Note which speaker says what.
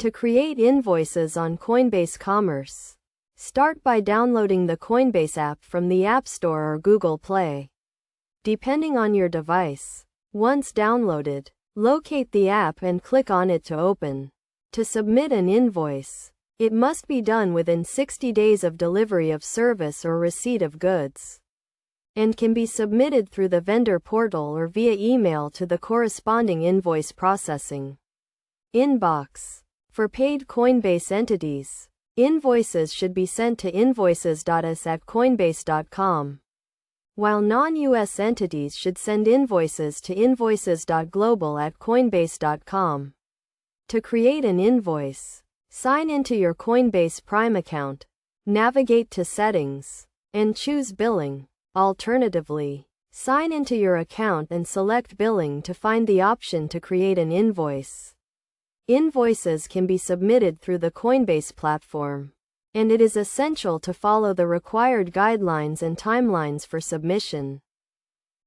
Speaker 1: To create invoices on Coinbase Commerce, start by downloading the Coinbase app from the App Store or Google Play, depending on your device. Once downloaded, locate the app and click on it to open. To submit an invoice, it must be done within 60 days of delivery of service or receipt of goods, and can be submitted through the vendor portal or via email to the corresponding invoice processing inbox. For paid Coinbase entities, invoices should be sent to invoices.us@coinbase.com, while non-US entities should send invoices to invoices.global@coinbase.com. To create an invoice, sign into your Coinbase Prime account, navigate to Settings, and choose Billing. Alternatively, sign into your account and select Billing to find the option to create an invoice. Invoices can be submitted through the Coinbase platform, and it is essential to follow the required guidelines and timelines for submission.